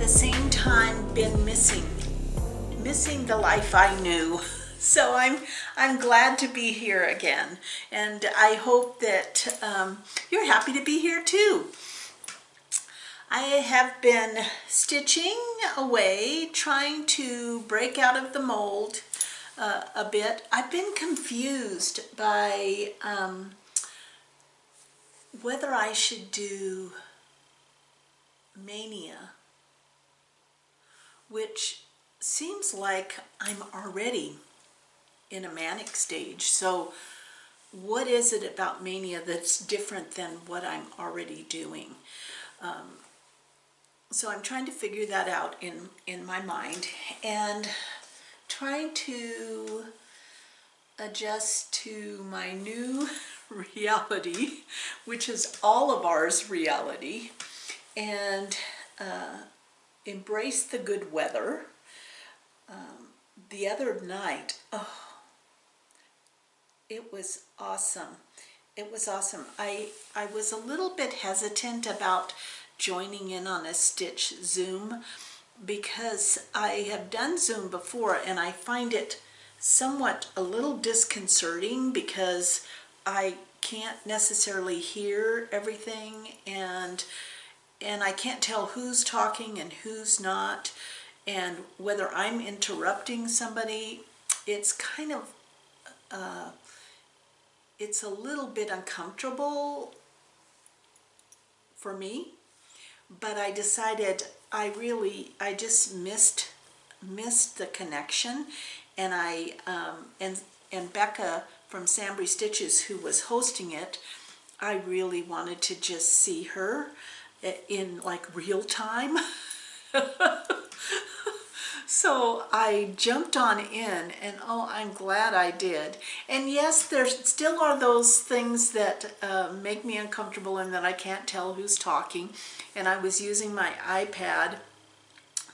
the same time been missing the life I knew. So I'm glad to be here again, and I hope that you're happy to be here too. I have been stitching away, trying to break out of the mold a bit. I've been confused by whether I should do mania, which seems like I'm already in a manic stage. So what is it about mania that's different than what I'm already doing? So I'm trying to figure that out in my mind, and trying to adjust to my new reality, which is all of ours reality, and embrace the good weather. The other night, oh, it was awesome. It was awesome. I was a little bit hesitant about joining in on a stitch Zoom because I have done Zoom before, and I find it somewhat a little disconcerting because I can't necessarily hear everything, and I can't tell who's talking and who's not, and whether I'm interrupting somebody. It's kind of it's a little bit uncomfortable for me, but I decided I just missed the connection, and and Becca from SamBrie Stitches, who was hosting it, I really wanted to just see her in like real time. So I jumped on in, and oh, I'm glad I did. And yes, there still are those things that make me uncomfortable and that I can't tell who's talking. And I was using my iPad,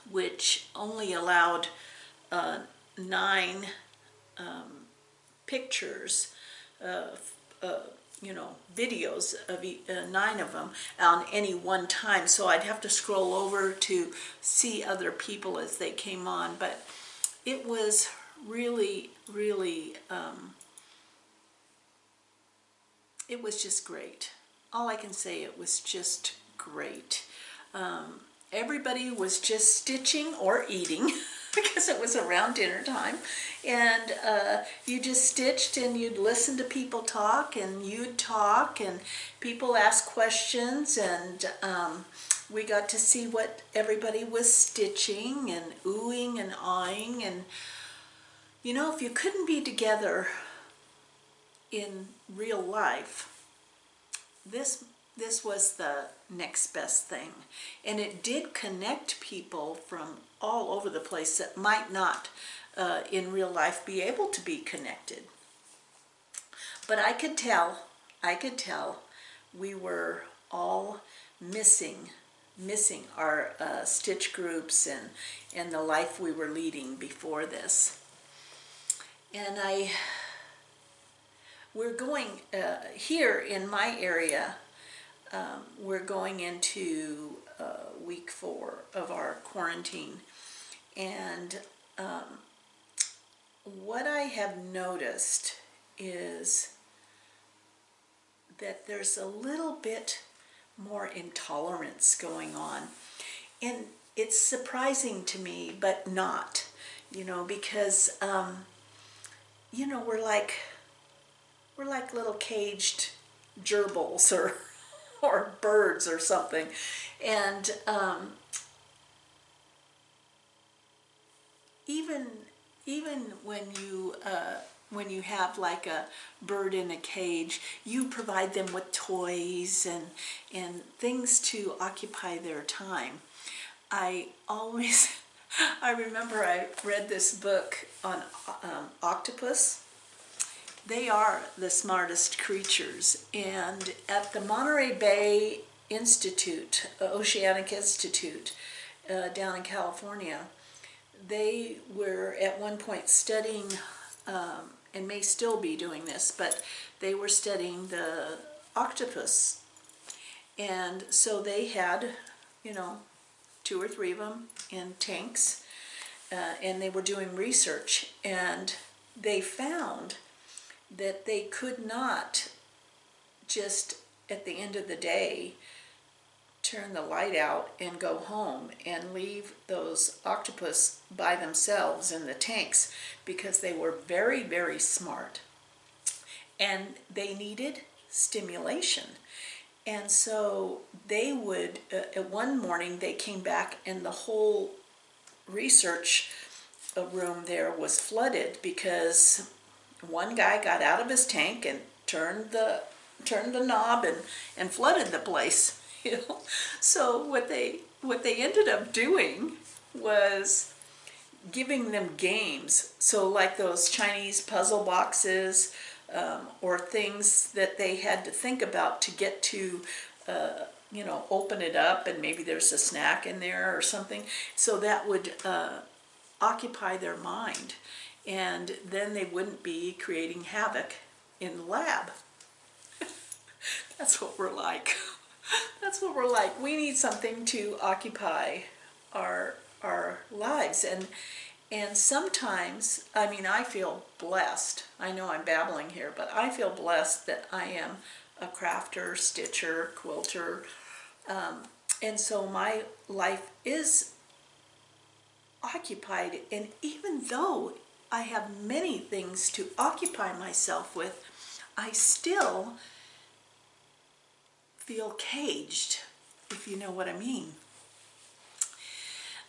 which only allowed 9 pictures, videos of 9 of them on any one time. So I'd have to scroll over to see other people as they came on. But it was really, really, it was just great. All I can say, it was just great. Everybody was just stitching or eating because it was around dinner time, and you just stitched and you'd listen to people talk, and you'd talk, and people ask questions, and we got to see what everybody was stitching and oohing and awing. And you know, if you couldn't be together in real life, this was the next best thing. And it did connect people from all over the place that might not in real life be able to be connected. But I could tell we were all missing our stitch groups and the life we were leading before this. And we're going here in my area, we're going into week 4 of our quarantine, and what I have noticed is that there's a little bit more intolerance going on, and it's surprising to me, but not, because we're like little caged gerbils or birds or something, and even when you have like a bird in a cage, you provide them with toys and things to occupy their time. I remember I read this book on octopus. They are the smartest creatures, and at the Monterey Bay Institute, Oceanic Institute, down in California, they were at one point studying, and may still be doing this, but they were studying the octopus. And so they had, 2 or 3 of them in tanks, and they were doing research, and they found that they could not just at the end of the day turn the light out and go home and leave those octopus by themselves in the tanks, because they were very, very smart and they needed stimulation. And so they would, at one morning they came back and the whole research room there was flooded because one guy got out of his tank and turned the knob and flooded the place. You know? So what they ended up doing was giving them games. So like those Chinese puzzle boxes, or things that they had to think about to get to, you know, open it up, and maybe there's a snack in there or something. So that would occupy their mind, and then they wouldn't be creating havoc in the lab. That's what we're like. That's what we're like. We need something to occupy our lives, and sometimes, I mean, I feel blessed. I know I'm babbling here, but I feel blessed that I am a crafter, stitcher, quilter, and so my life is occupied. And even though I have many things to occupy myself with, I still feel caged, if you know what I mean.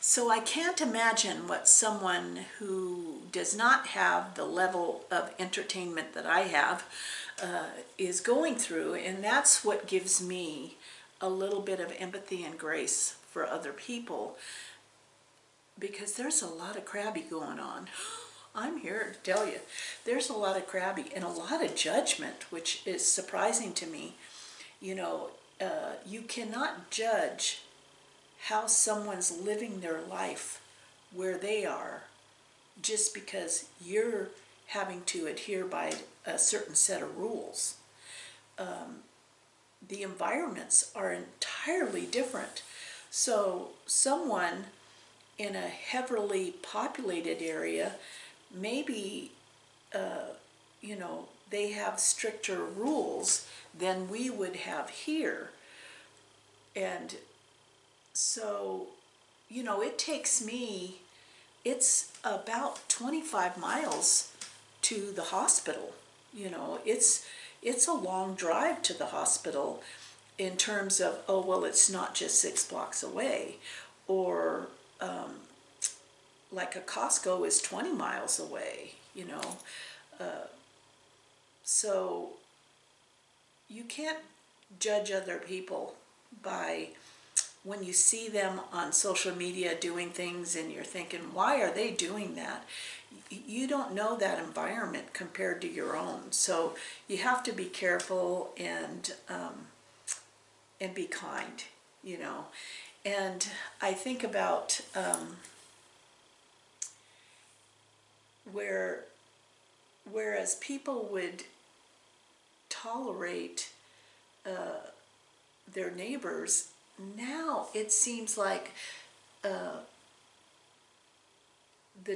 So I can't imagine what someone who does not have the level of entertainment that I have is going through, and that's what gives me a little bit of empathy and grace for other people, because there's a lot of crabby going on. I'm here to tell you, there's a lot of crabby and a lot of judgment, which is surprising to me. You know, you cannot judge how someone's living their life where they are just because you're having to adhere by a certain set of rules. The environments are entirely different. So someone in a heavily populated area, maybe, you know, they have stricter rules than we would have here. And so, you know, it takes me, it's about 25 miles to the hospital. You know, it's a long drive to the hospital in terms of, oh, well, it's not just 6 blocks away. Or like a Costco is 20 miles away, you know. So you can't judge other people by when you see them on social media doing things and you're thinking, why are they doing that? You don't know that environment compared to your own. So you have to be careful and be kind, you know. And I think about whereas people would tolerate their neighbors, now it seems like the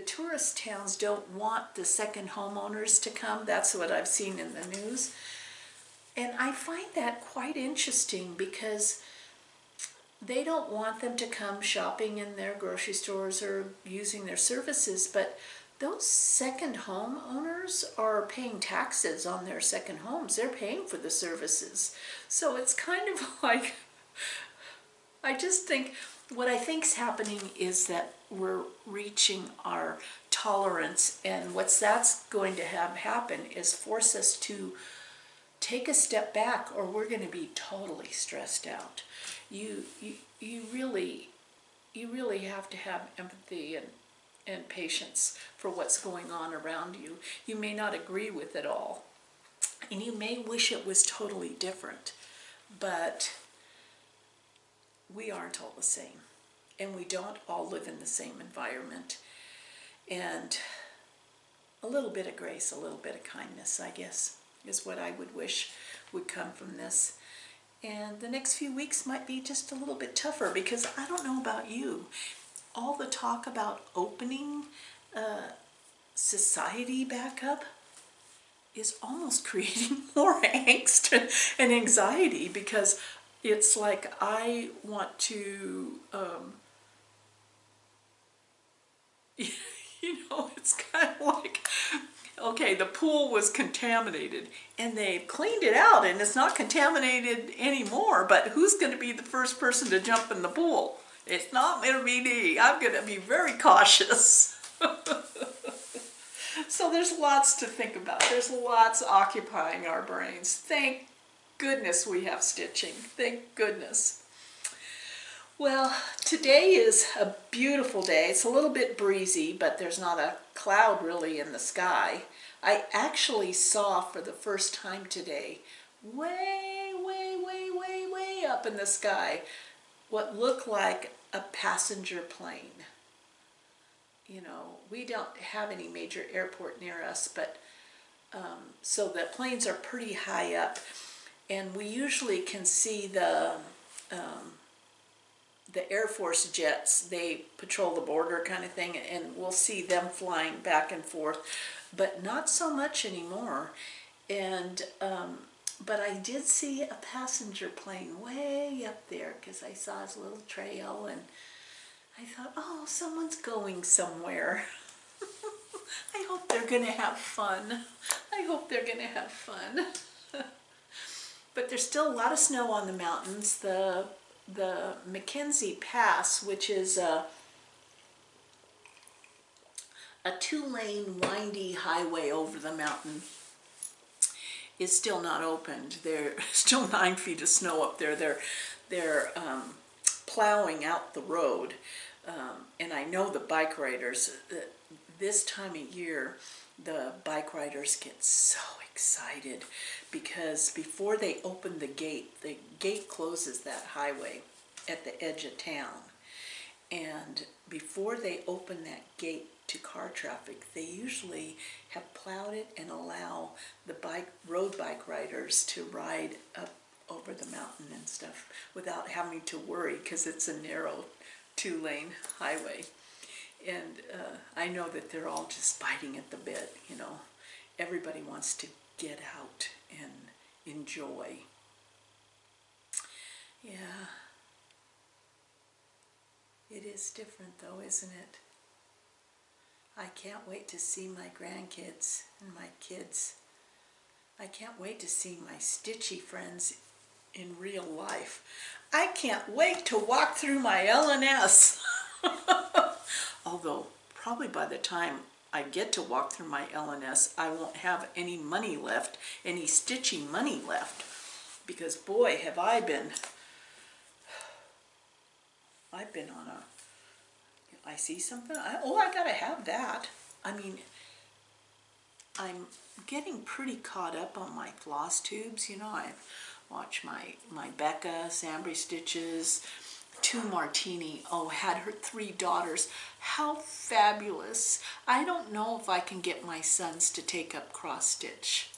tourist towns don't want the second homeowners to come. That's what I've seen in the news. And I find that quite interesting, because they don't want them to come shopping in their grocery stores or using their services, but those second home owners are paying taxes on their second homes. They're paying for the services. So it's kind of like, I just think, what I think's happening is that we're reaching our tolerance, and that's going to have happen is force us to take a step back, or we're going to be totally stressed out. You really have to have empathy and patience for what's going on around you. You may not agree with it all, and you may wish it was totally different, but we aren't all the same, and we don't all live in the same environment. And a little bit of grace, a little bit of kindness, I guess, is what I would wish would come from this. And the next few weeks might be just a little bit tougher because I don't know about you. All the talk about opening society back up is almost creating more angst and anxiety, because it's like I want to, it's kind of like, okay, the pool was contaminated and they've cleaned it out and it's not contaminated anymore, but who's going to be the first person to jump in the pool? It's not going to be me. I'm going to be very cautious. So there's lots to think about. There's lots occupying our brains. Thank goodness we have stitching. Thank goodness. Well, today is a beautiful day. It's a little bit breezy, but there's not a cloud really in the sky. I actually saw for the first time today, way, way, way, way, way up in the sky, what looked like a passenger plane. You know, we don't have any major airport near us, but so the planes are pretty high up, and we usually can see the Air Force jets. They patrol the border kind of thing, and we'll see them flying back and forth, but not so much anymore. And but I did see a passenger plane way up there because I saw his little trail, and I thought, oh, someone's going somewhere. I hope they're going to have fun. I hope they're going to have fun. But there's still a lot of snow on the mountains. The Mackenzie Pass, which is a two-lane windy highway over the mountain, is still not opened. There's still 9 feet of snow up there. They're plowing out the road. And I know the bike riders, this time of year, the bike riders get so excited because before they open the gate closes that highway at the edge of town. And before they open that gate to car traffic, they usually have plowed it and allow the road bike riders to ride up over the mountain and stuff without having to worry, because it's a narrow 2-lane highway. And I know that they're all just biting at the bit, you know. Everybody wants to get out and enjoy. Yeah. It is different though, isn't it? I can't wait to see my grandkids and my kids. I can't wait to see my stitchy friends in real life. I can't wait to walk through my L&S. Although, probably by the time I get to walk through my L&S, I won't have any money left, any stitching money left. Because boy, have I been on I see something, I gotta have that. I mean, I'm getting pretty caught up on my floss tubes. You know, I've watched my Becca, SamBrie Stitches, 2 Martini, had her 3 daughters. How fabulous. I don't know if I can get my sons to take up cross stitch.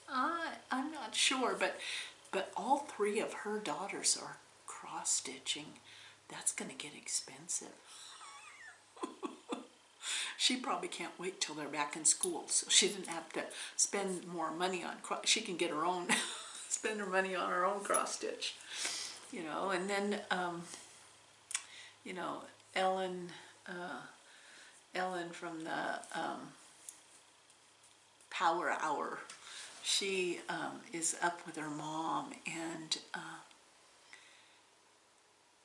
I'm not sure, but all 3 of her daughters are cross stitching. That's gonna get expensive. She probably can't wait till they're back in school, so she didn't have to spend more money on she can get her own spend her money on her own cross stitch, you know. And then you know, Ellen from the Power Hour, she is up with her mom, and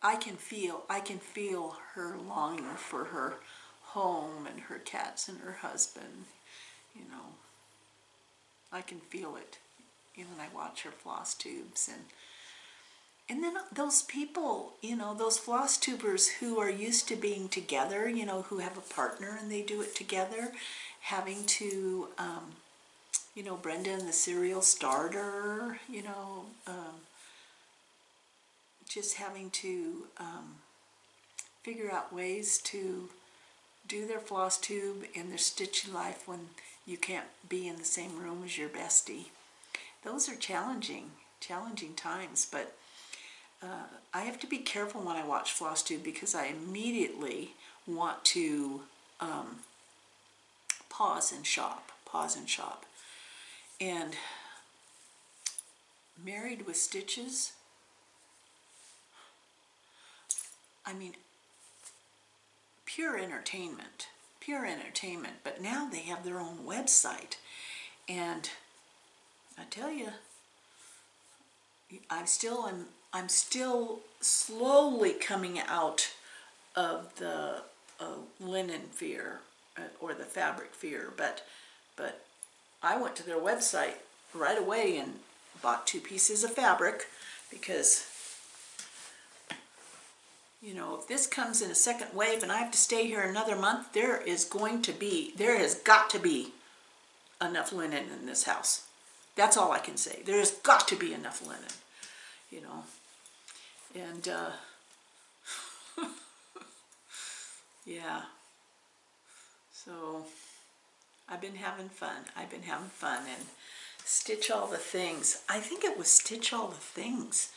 I can feel her longing for her home and her cats and her husband, you know. I can feel it, you know, when I watch her floss tubes. And then those people, you know, those floss tubers who are used to being together, you know, who have a partner and they do it together, having to, you know, Brenda and the cereal starter, you know, just having to figure out ways to do their floss tube and their stitching life when you can't be in the same room as your bestie. Those are challenging. challenging times, but I have to be careful when I watch Floss Tube because I immediately want to pause and shop. And Married with Stitches, I mean, pure entertainment, but now they have their own website, and I tell you, I'm still slowly coming out of the linen fear or the fabric fear, but I went to their website right away and bought 2 pieces of fabric because, you know, if this comes in a second wave and I have to stay here another month, there has got to be enough linen in this house. That's all I can say. There's got to be enough linen, you know. And yeah, so I've been having fun. And Stitch All the Things. I think it was Stitch All the Things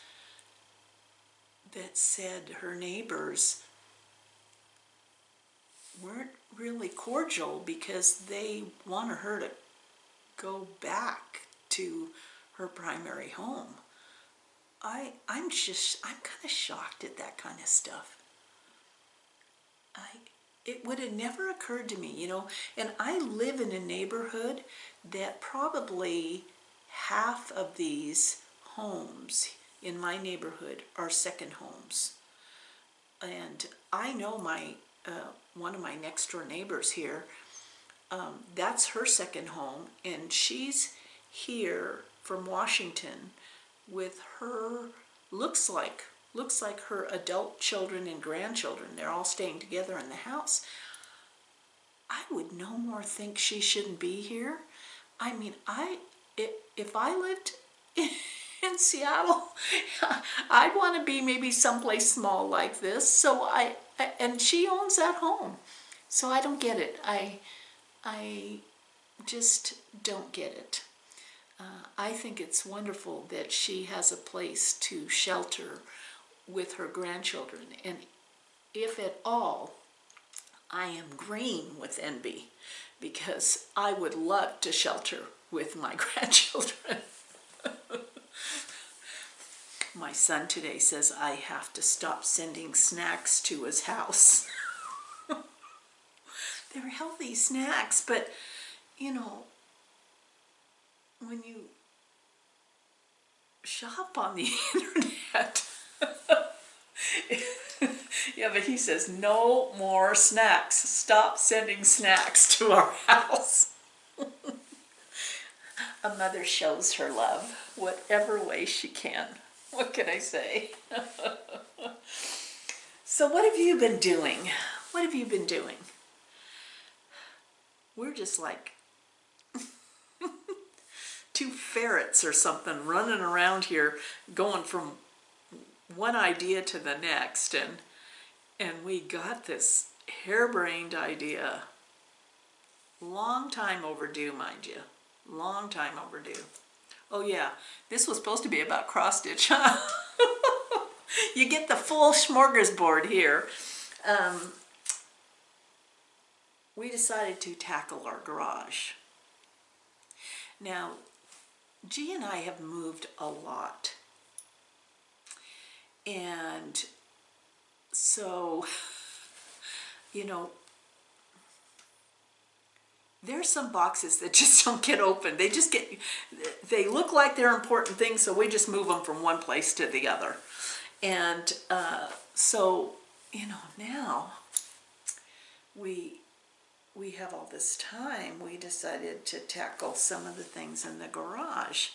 that said her neighbors weren't really cordial because they wanted her to go back to her primary home. I'm kind of shocked at that kind of stuff. It would have never occurred to me, you know, and I live in a neighborhood that probably half of these homes in my neighborhood are second homes. And I know one of my next door neighbors here, that's her second home, and she's here from Washington with her, looks like her adult children and grandchildren. They're all staying together in the house. I would no more think she shouldn't be here. I mean, if I lived in Seattle, I'd want to be maybe someplace small like this. So and she owns that home. So I don't get it. I just don't get it. I think it's wonderful that she has a place to shelter with her grandchildren, and if at all, I am green with envy because I would love to shelter with my grandchildren. My son today says I have to stop sending snacks to his house. They're healthy snacks, but you know, when you shop on the internet, yeah, but he says no more snacks. Stop sending snacks to our house. A mother shows her love whatever way she can. What can I say? So what have you been doing? What have you been doing? We're just like 2 ferrets or something running around here going from one idea to the next, and we got this harebrained idea. Long time overdue, mind you. Long time overdue. Oh yeah, this was supposed to be about cross stitch, huh? You get the full smorgasbord here. We decided to tackle our garage. Now, G and I have moved a lot. And so, you know, there's some boxes that just don't get opened. They look like they're important things, so we just move them from one place to the other. And so, you know, now we have all this time, we decided to tackle some of the things in the garage.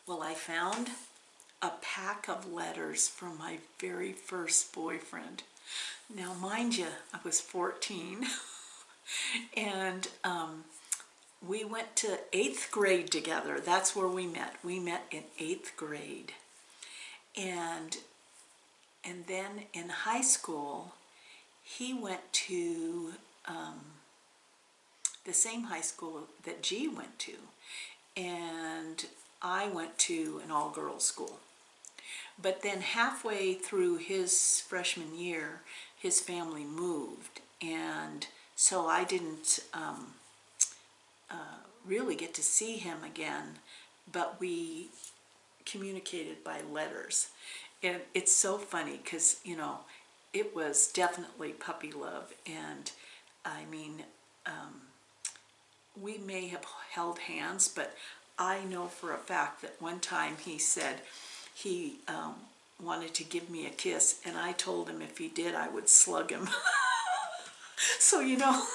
Well, I found a pack of letters from my very first boyfriend. Now, mind you, I was 14, and we went to 8th grade together. That's where we met. We met in 8th grade. And then in high school, he went to the same high school that G went to. And I went to an all-girls school. But then halfway through his freshman year, his family moved, and so I didn't really get to see him again, but we communicated by letters. And it's so funny because, you know, it was definitely puppy love, and I mean, we may have held hands, but I know for a fact that one time he said he wanted to give me a kiss, and I told him if he did, I would slug him. So, you know,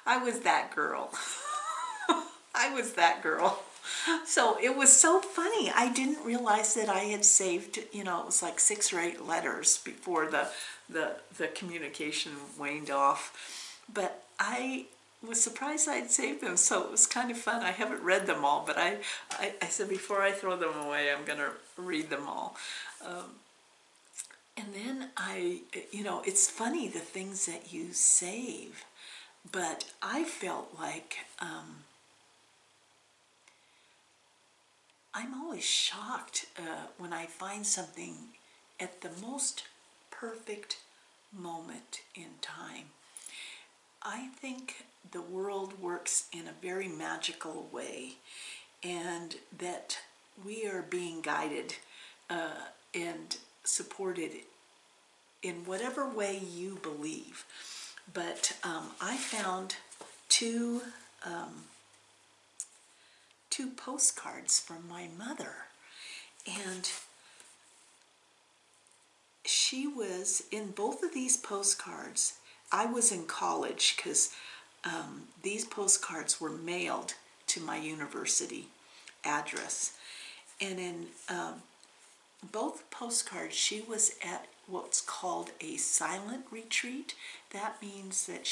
I was that girl. I was that girl. So it was so funny. I didn't realize that I had saved, you know, it was like 6 or 8 letters before the communication waned off. But I was surprised I'd saved them, so it was kind of fun. I haven't read them all, but I said before I throw them away, I'm going to read them all. And then you know, it's funny the things that you save, but I felt like I'm always shocked when I find something at the most perfect moment in time. I think the world works in a very magical way, and that we are being guided and supported in whatever way you believe. But I found two postcards from my mother, and she was in both of these postcards. I was in college because these postcards were mailed to my university address, and in both postcards she was at what's called a silent retreat. That means that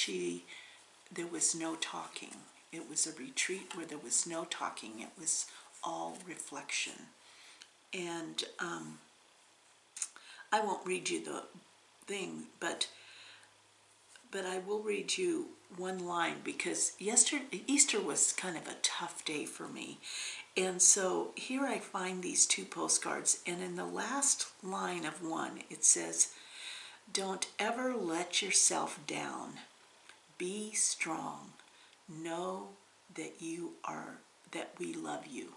there was no talking. It was a retreat where there was no talking. It was all reflection. And I won't read you the thing, but I will read you one line, because Easter was kind of a tough day for me. And so here I find these 2 postcards, and in the last line of one it says, "Don't ever let yourself down. Be strong. Know that that we love you."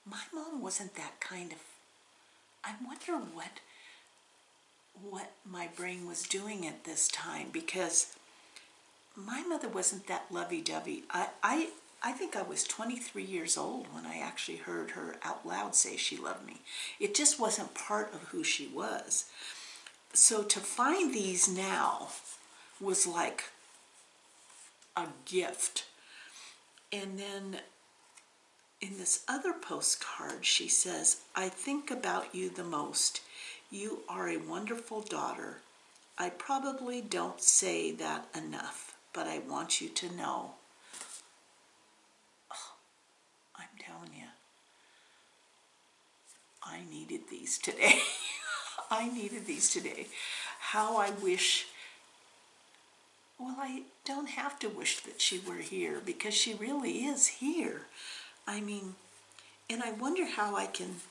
My mom wasn't that kind of, I wonder what my brain was doing at this time, because my mother wasn't that lovey-dovey. I think I was 23 years old when I actually heard her out loud say she loved me. It just wasn't part of who she was. So to find these now was like a gift. And then in this other postcard she says, "I think about you the most. You are a wonderful daughter. I probably don't say that enough, but I want you to know." Oh, I'm telling you, I needed these today. I needed these today. How I wish, well, I don't have to wish that she were here, because she really is here. I mean, and I wonder how I can,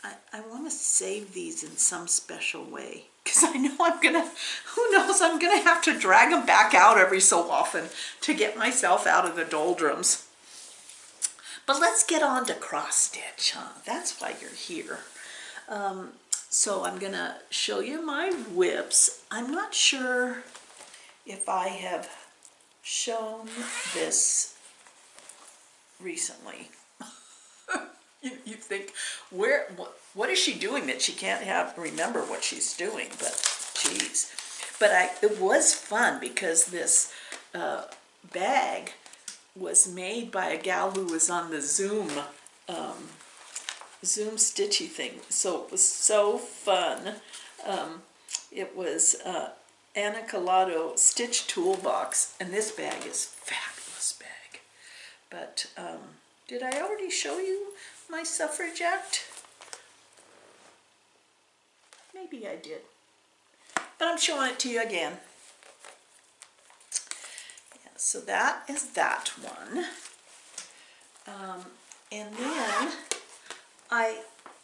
I want to save these in some special way, because I know I'm going to, who knows, I'm going to have to drag them back out every so often to get myself out of the doldrums. But let's get on to cross stitch, huh? That's why you're here. So I'm going to show you my whips. I'm not sure if I have shown this recently. You think, what is she doing that she can't remember what she's doing? But geez, it was fun, because this bag was made by a gal who was on the Zoom stitchy thing, so it was so fun. It was Anna Collado Stitch Toolbox, and this bag is a fabulous bag. But did I already show you my suffragette? Maybe I did, but I'm showing it to you again. So that is that one. And then I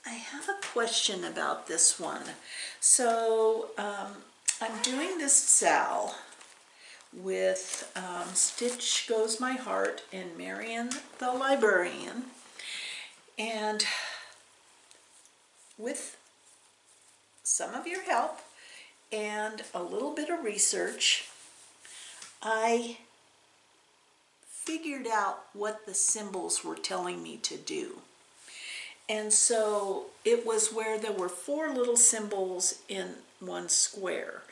have a question about this one. So I'm doing this Sal with Stitch Goes My Heart and Marion the Librarian. And with some of your help and a little bit of research, I figured out what the symbols were telling me to do. And so it was where there were 4 little symbols in one square.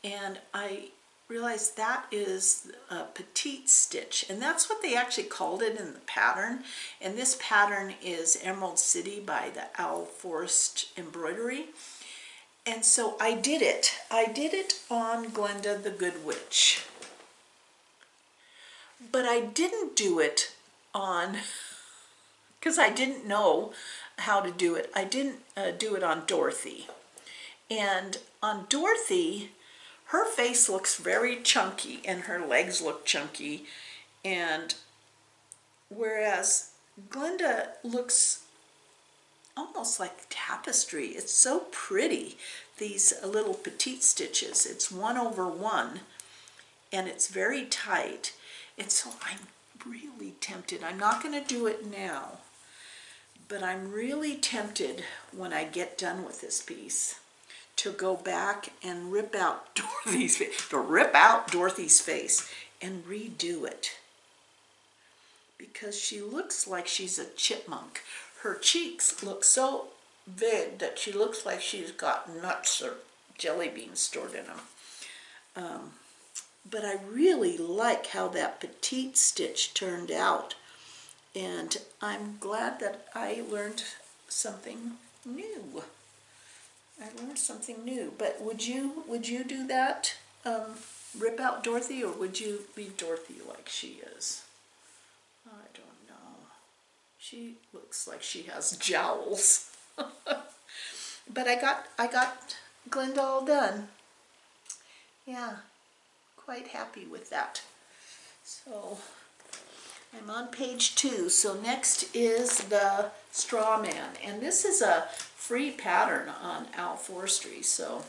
And I realized that is a petite stitch. And that's what they actually called it in the pattern. And this pattern is Emerald City by the Owl Forest Embroidery. And so I did it. I did it on Glenda the Good Witch. But I didn't do it on, because I didn't know how to do it. I didn't do it on Dorothy. And on Dorothy, her face looks very chunky and her legs look chunky. And whereas Glenda looks almost like tapestry. It's so pretty, these little petite stitches. It's 1/1 and it's very tight. And so I'm really tempted. I'm not going to do it now, but I'm really tempted when I get done with this piece to go back and rip out Dorothy's face, and redo it. Because she looks like she's a chipmunk. Her cheeks look so big that she looks like she's got nuts or jelly beans stored in them. But I really like how that petite stitch turned out. And I'm glad that I learned something new. But would you do that? Rip out Dorothy, or would you leave Dorothy like she is? I don't know. She looks like she has jowls. But I got Glenda all done. Yeah. Quite happy with that. So I'm on page 2. So next is the Straw Man, and this is a free pattern on Owl Forestry. So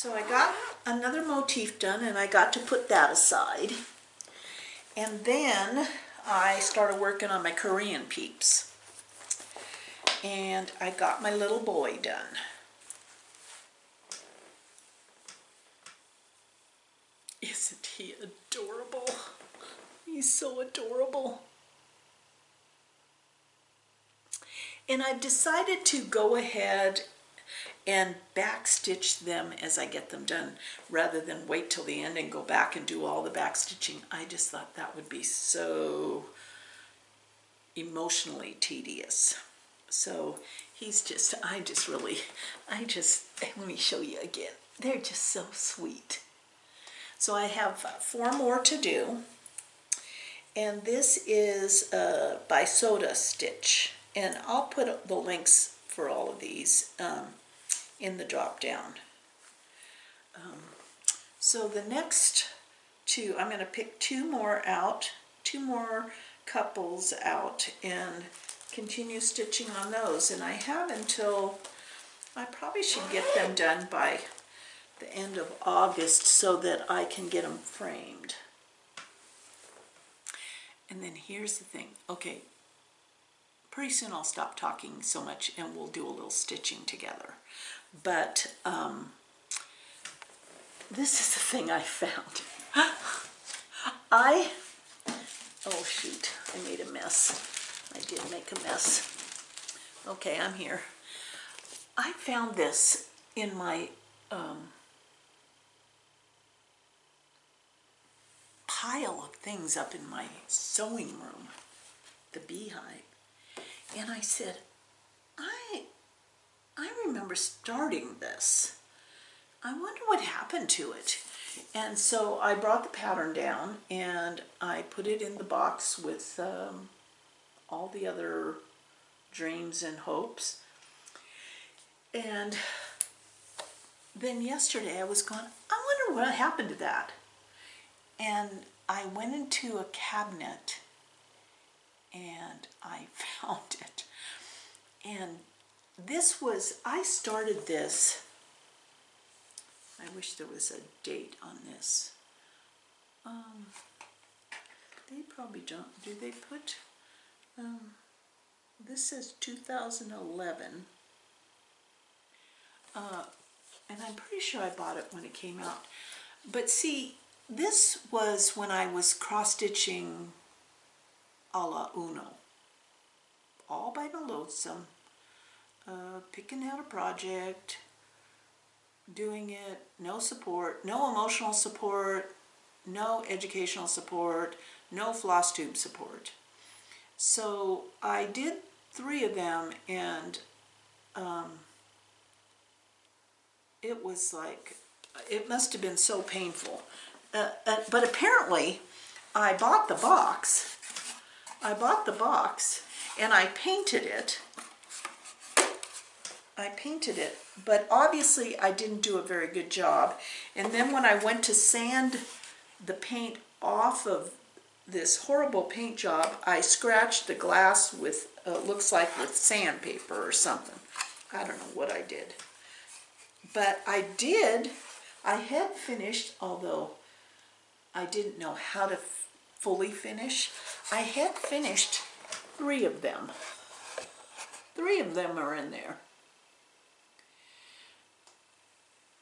I got another motif done, and I got to put that aside. And then I started working on my Korean Peeps, and I got my little boy done. Isn't he adorable? He's so adorable. And I've decided to go ahead and backstitch them as I get them done, rather than wait till the end and go back and do all the backstitching. I just thought that would be so emotionally tedious. So let me show you again. They're just so sweet. So I have 4 more to do, and this is by Soda Stitch, and I'll put the links for all of these in the drop down. So the next 2, I'm going to pick 2 more out, 2 more couples out, and continue stitching on those. And I have until, I probably should get them done by the end of August so that I can get them framed. And then here's the thing. Okay, pretty soon I'll stop talking so much and we'll do a little stitching together. But this is the thing I found. Oh shoot, I made a mess. I did make a mess. Okay, I'm here. I found this in my pile of things up in my sewing room, the Beehive, and I said, I remember starting this. I wonder what happened to it. And so I brought the pattern down and I put it in the box with all the other dreams and hopes. And then yesterday I was going, I wonder what happened to that. And I went into a cabinet and I found it. And this was, I started this, I wish there was a date on this. They probably don't, do they put, this says 2011. And I'm pretty sure I bought it when it came out. But see, this was when I was cross-stitching a la Uno. All by the lonesome. Picking out a project, doing it, no support, no emotional support, no educational support, no floss tube support. So I did 3 of them, and it was like, it must have been so painful. But apparently I bought the box. And I painted it. But obviously I didn't do a very good job. And then when I went to sand the paint off of this horrible paint job, I scratched the glass with, looks like with sandpaper or something. I don't know what I did. But I had finished, although I didn't know how to fully finish. I had finished 3 of them. 3 of them are in there.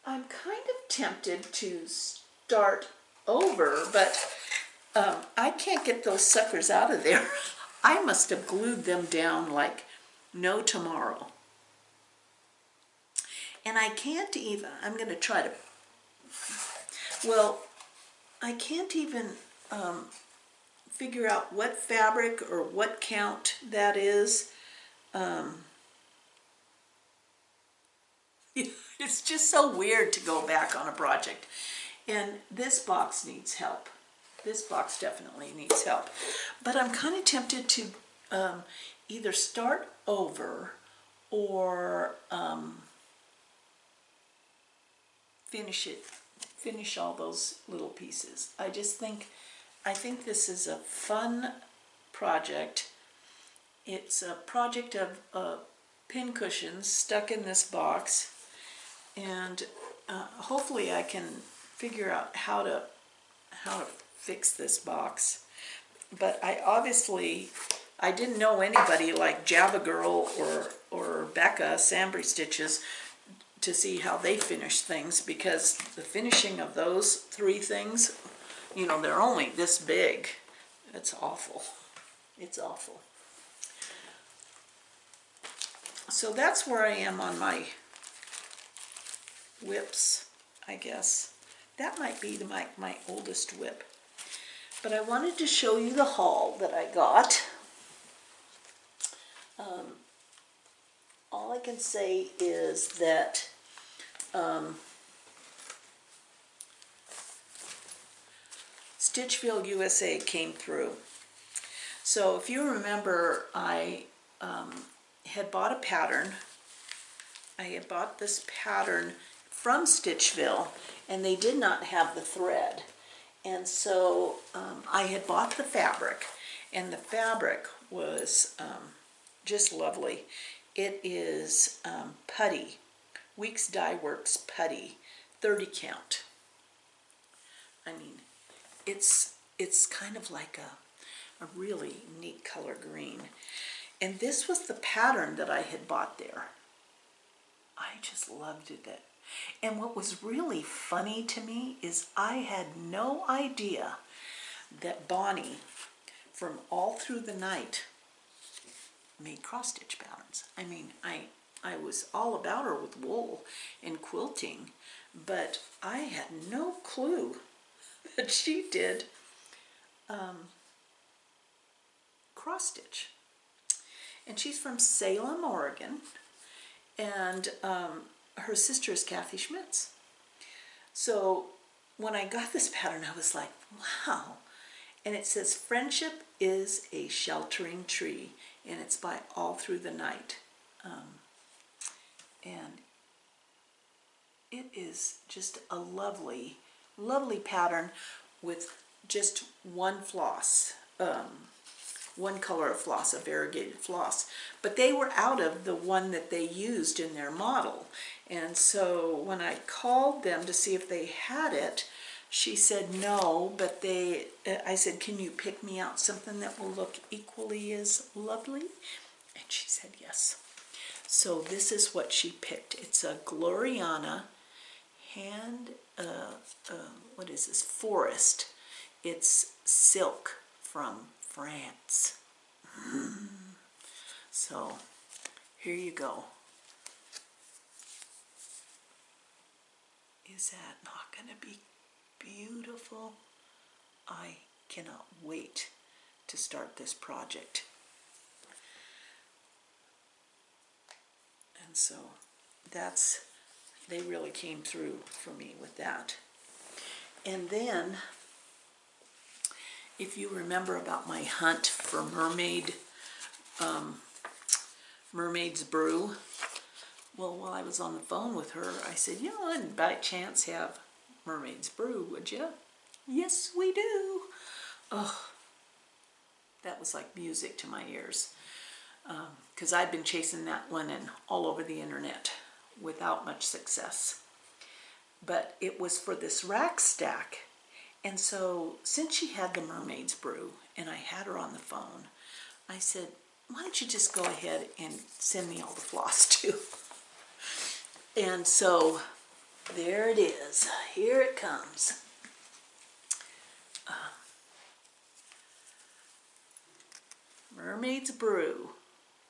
I'm kind of tempted to start over, but I can't get those suckers out of there. I must have glued them down like no tomorrow. And I can't even, I'm going to try to, well, I can't even figure out what fabric or what count that is. It's just so weird to go back on a project. And this box needs help. This box definitely needs help. But I'm kind of tempted to either start over or finish all those little pieces. I think this is a fun project. It's a project of pin cushions stuck in this box, and hopefully I can figure out how to fix this box. But I didn't know anybody like Jabba Girl or Becca, SamBrie Stitches, to see how they finish things, because the finishing of those 3 things, you know, they're only this big. It's awful. It's awful. So that's where I am on my whips, I guess. That might be my oldest whip. But I wanted to show you the haul that I got. All I can say is that Stitchville, USA came through. So if you remember, I had bought a pattern. I had bought this pattern from Stitchville, and they did not have the thread. And so I had bought the fabric, and the fabric was just lovely. It is putty, Weeks Dye Works putty, 30 count. I mean, it's kind of like a really neat color green. And this was the pattern that I had bought there. I just loved it. And what was really funny to me is I had no idea that Bonnie, from All Through the Night, made cross-stitch patterns. I mean, I was all about her with wool and quilting, but I had no clue that she did cross-stitch. And she's from Salem, Oregon, and her sister is Kathy Schmitz. So when I got this pattern, I was like, wow. And it says, "Friendship is a sheltering tree," and it's by All Through the Night. And it is just a lovely, lovely pattern with just one floss, one color of floss, a variegated floss. But they were out of the one that they used in their model. And so when I called them to see if they had it, she said no, but I said, can you pick me out something that will look equally as lovely? And she said yes. So this is what she picked. It's a Gloriana hand, what is this, Forest. It's silk from France. So here you go. Is that not going to be beautiful? I cannot wait to start this project. And so they really came through for me with that. And then, if you remember about my hunt for Mermaids Brew, well, while I was on the phone with her, I said, you know, and by chance have Mermaids Brew, would you? Yes, we do. Oh, that was like music to my ears. Because I've been chasing that linen all over the internet without much success. But it was for this rack stack. And so since she had the Mermaids Brew and I had her on the phone, I said, why don't you just go ahead and send me all the floss too? And so there it is. Here it comes. Mermaids Brew.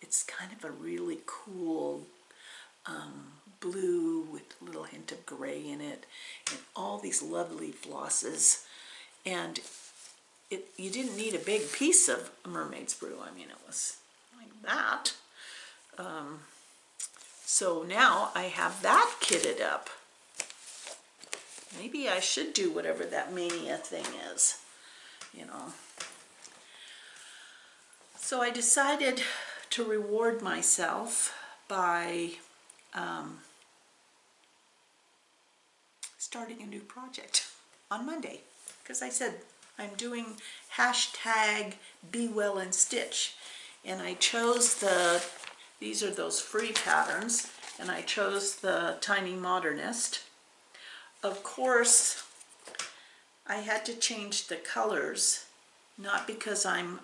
It's kind of a really cool blue with a little hint of gray in it, and all these lovely flosses. And you didn't need a big piece of Mermaids Brew. I mean, it was like that. So now I have that kitted up. Maybe I should do whatever that mania thing is, you know. So I decided to reward myself by starting a new project on Monday, because I said I'm doing hashtag Be Well and Stitch, and I chose these are those free patterns, and I chose the Tiny Modernist. Of course, I had to change the colors, not because I'm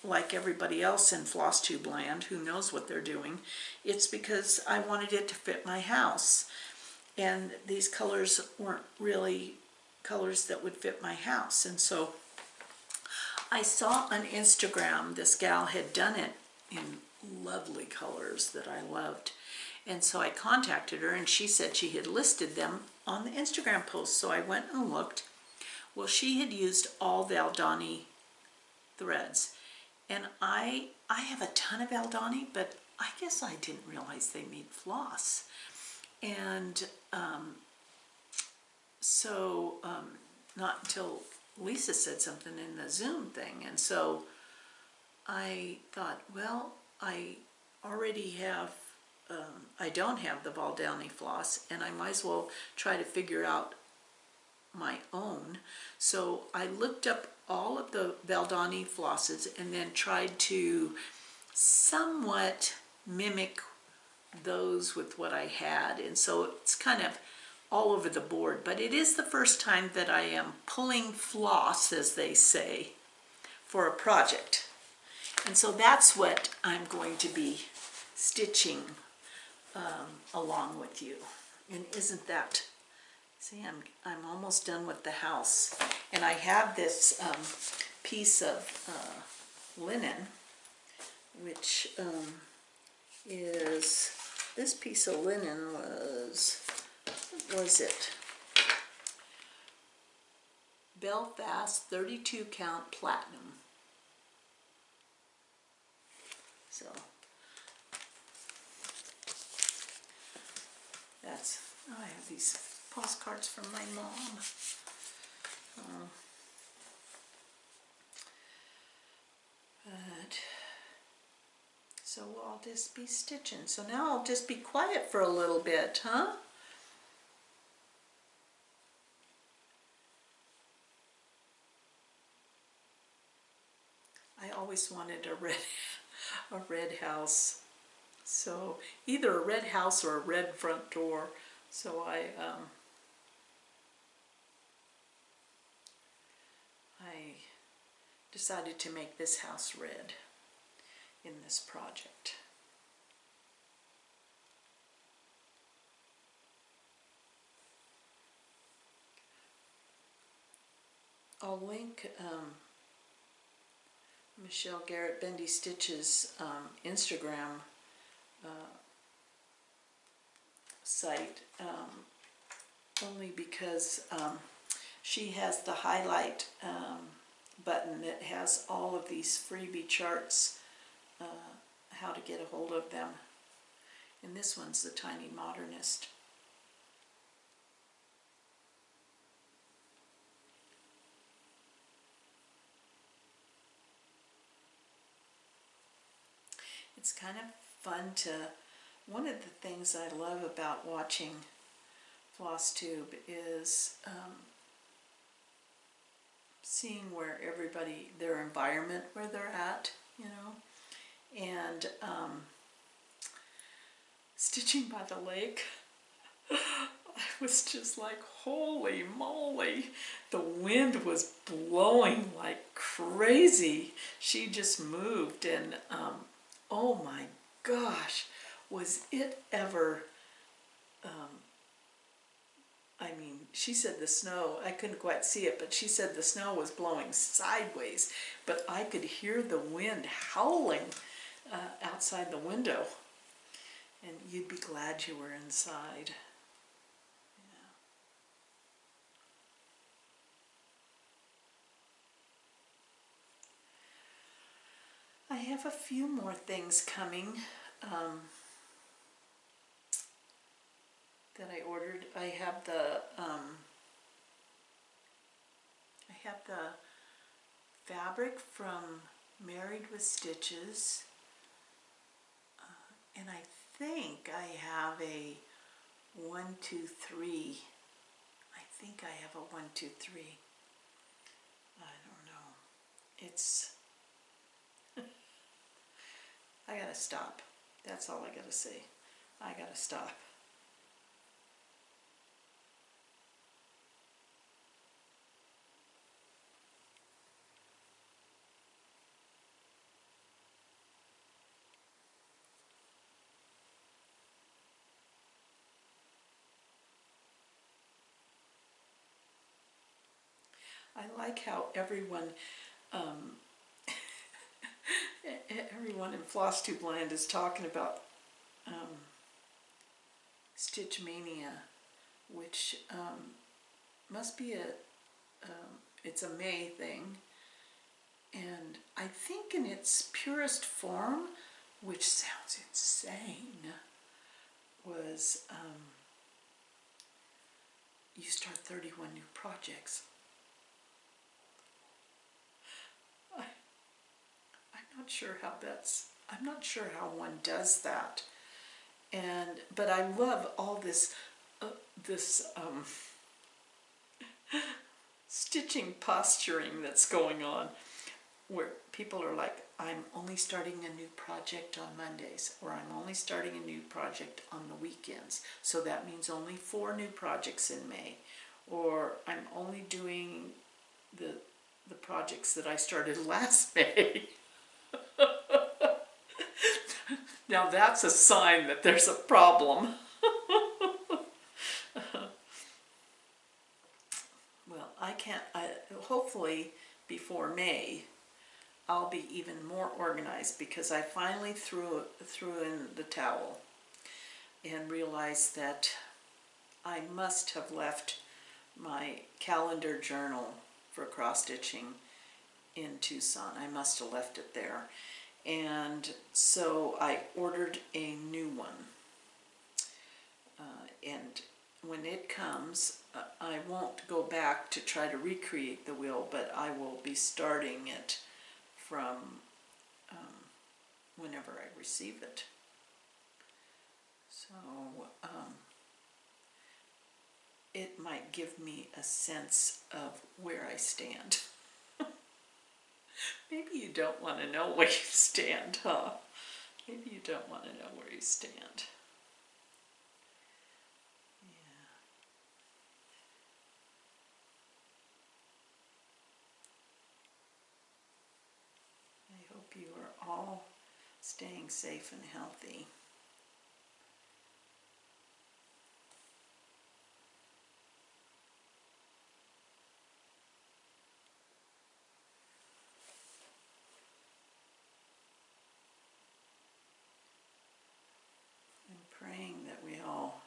like everybody else in Floss Tube land who knows what they're doing. It's because I wanted it to fit my house. And these colors weren't really colors that would fit my house. And so I saw on Instagram this gal had done it in lovely colors that I loved. And so I contacted her, and she said she had listed them on the Instagram post. So I went and looked. Well, she had used all Valdani threads. And I have a ton of Valdani, but I guess I didn't realize they made floss. And not until Lisa said something in the Zoom thing. And so I thought, well, I already have, I don't have the Valdani floss, and I might as well try to figure out my own. So I looked up all of the Valdani flosses and then tried to somewhat mimic those with what I had, and so it's kind of all over the board. But it is the first time that I am pulling floss, as they say, for a project. And so that's what I'm going to be stitching along with you. And isn't that, see, I'm almost done with the house. And I have this piece of linen, which is, this piece of linen was, what was it? Belfast 32 count platinum. So that's, oh, I have these postcards from my mom. But so I'll just be stitching. So now I'll just be quiet for a little bit, huh? always wanted a red house. So either a red house or a red front door. So I decided to make this house red in this project. I'll link Michelle Garrett Bendy Stitches Instagram site only because she has the highlight button that has all of these freebie charts, how to get a hold of them. And this one's the Tiny Modernist. It's kind of fun to, one of the things I love about watching Floss Tube is seeing where everybody, their environment, where they're at, you know, and stitching by the lake, I was just like, holy moly, the wind was blowing like crazy. She just moved, and oh my gosh, was it ever, I mean, she said the snow, I couldn't quite see it, but she said the snow was blowing sideways, but I could hear the wind howling outside the window, and you'd be glad you were inside. I have a few more things coming that I ordered. I have the fabric from Married with Stitches, and I think I have a 1, 2, 3. I think I have a 1, 2, 3. I don't know. It's I gotta stop. That's all I gotta say. I gotta stop. I like how everyone everyone in Floss Tube Land is talking about Stitch Mania, which must be it's a May thing, and I think in its purest form, which sounds insane, was you start 31 new projects. I'm not sure how one does that, but I love all this stitching posturing that's going on, where people are like, I'm only starting a new project on Mondays, or I'm only starting a new project on the weekends, so that means only 4 new projects in May, or I'm only doing the projects that I started last May. Now that's a sign that there's a problem. Well, hopefully before May, I'll be even more organized, because I finally threw in the towel and realized that I must have left my calendar journal for cross-stitching in Tucson. I must have left it there. And so I ordered a new one. And when it comes, I won't go back to try to recreate the wheel, but I will be starting it from whenever I receive it. So it might give me a sense of where I stand. Maybe you don't want to know where you stand, huh? Maybe you don't want to know where you stand. Yeah. I hope you are all staying safe and healthy. And praying that we all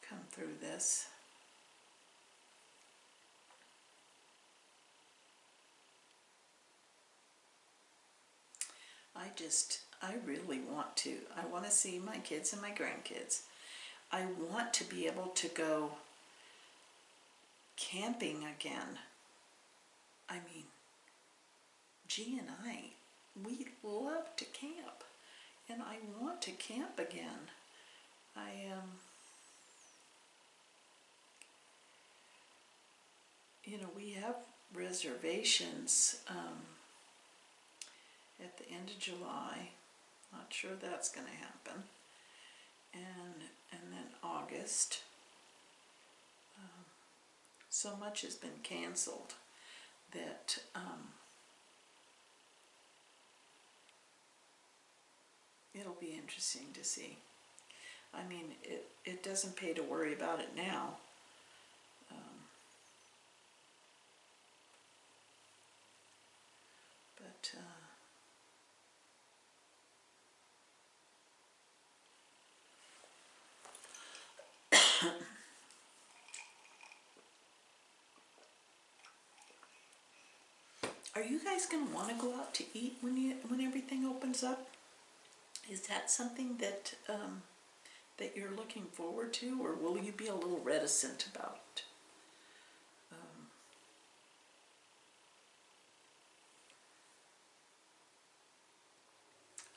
come through this. I really want to. I want to see my kids and my grandkids. I want to be able to go camping again. I mean, G and I, we love to camp, and I want to camp again. We have reservations at the end of July. Not sure that's going to happen. And then August. So much has been canceled that it'll be interesting to see. I mean, it doesn't pay to worry about it now. Are you guys going to want to go out to eat when everything opens up? Is that something that that you're looking forward to, or will you be a little reticent about it?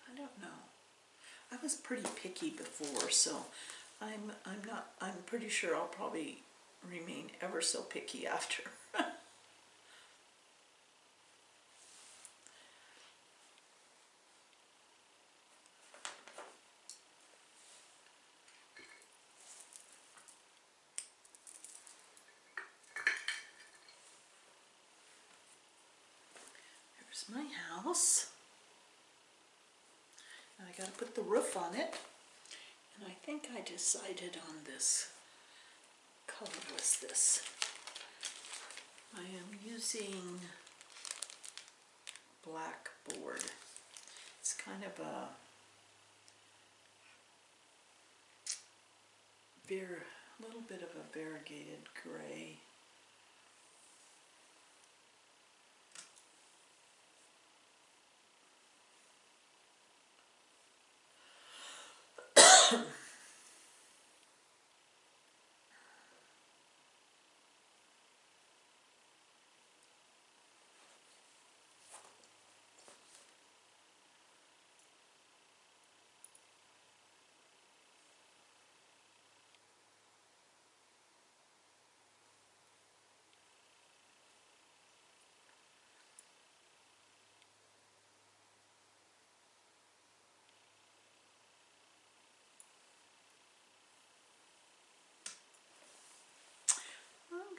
I don't know. I was pretty picky before, so I'm pretty sure I'll probably remain ever so picky after. Here's my house. And I gotta put the roof on it. And I think I decided on this. What color was this? I am using black board. It's kind of a little bit of a variegated gray.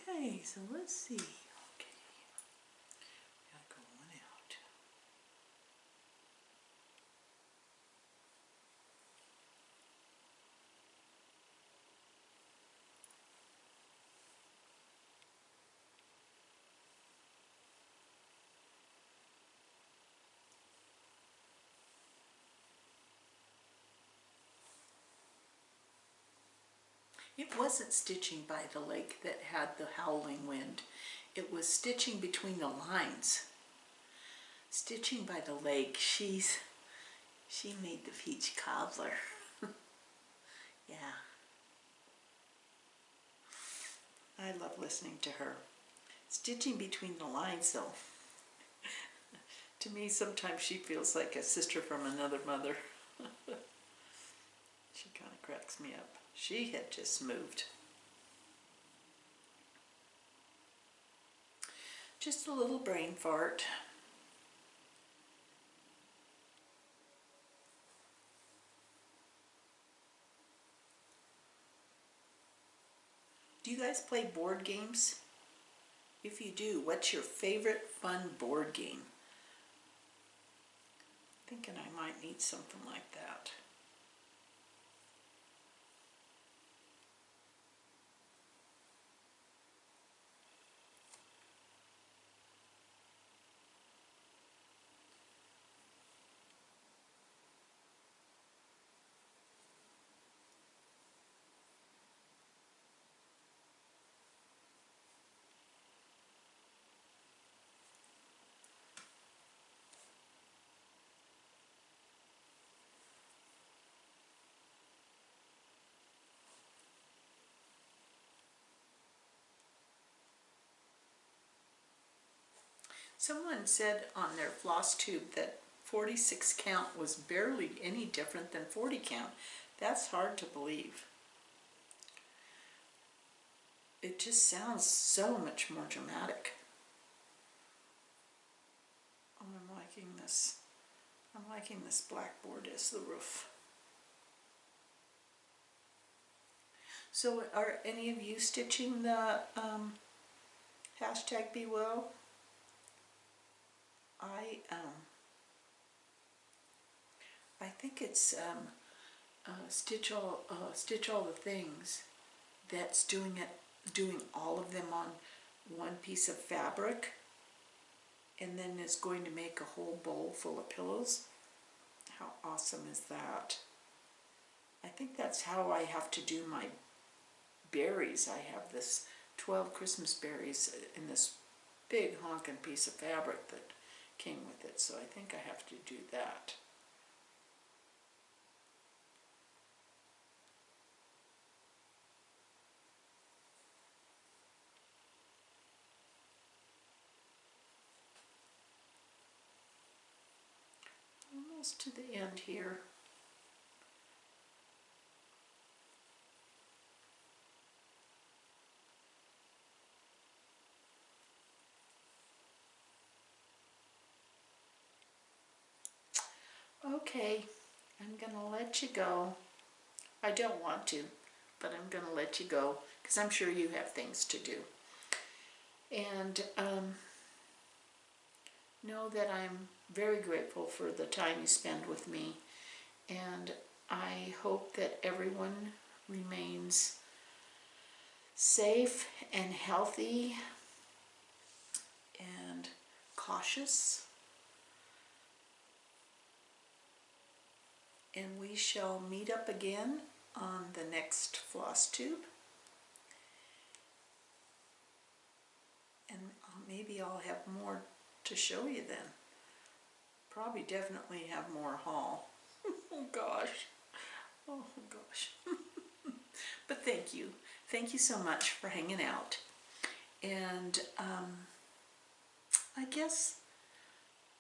Okay, so let's see. Okay, gotta go one out. It wasn't stitching by the lake that had the howling wind. It was stitching between the lines. Stitching by the lake, she made the peach cobbler. Yeah. I love listening to her. Stitching between the lines, though. To me, sometimes she feels like a sister from another mother. She kind of cracks me up. She had just moved. Just a little brain fart. Do you guys play board games? If you do, what's your favorite fun board game? Thinking I might need something like that. Someone said on their floss tube that 46 count was barely any different than 40 count. That's hard to believe. It just sounds so much more dramatic. Oh, I'm liking this. I'm liking this blackboard as the roof. So are any of you stitching the hashtag Be Well? I think it's stitch all the things. That's doing all of them on one piece of fabric, and then is going to make a whole bowl full of pillows. How awesome is that? I think that's how I have to do my berries. I have this 12 Christmas berries in this big honking piece of fabric that came with it, so I think I have to do that. Almost to the end here. Okay, I'm gonna let you go. I don't want to, but I'm gonna let you go because I'm sure you have things to do. And know that I'm very grateful for the time you spend with me, and I hope that everyone remains safe and healthy and cautious, and we shall meet up again on the next floss tube, and maybe I'll have more to show you then. Probably definitely have more haul. Oh gosh. Oh gosh. But thank you. Thank you so much for hanging out. And I guess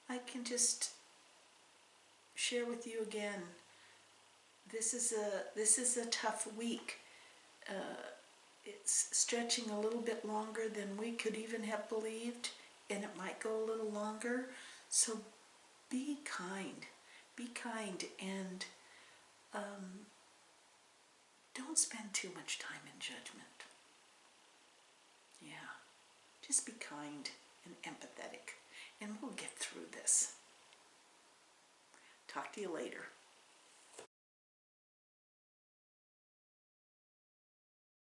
I can just share with you again. This is a tough week. It's stretching a little bit longer than we could even have believed, and it might go a little longer. So be kind, and don't spend too much time in judgment. Yeah, just be kind and empathetic, and we'll get through this. Talk to you later.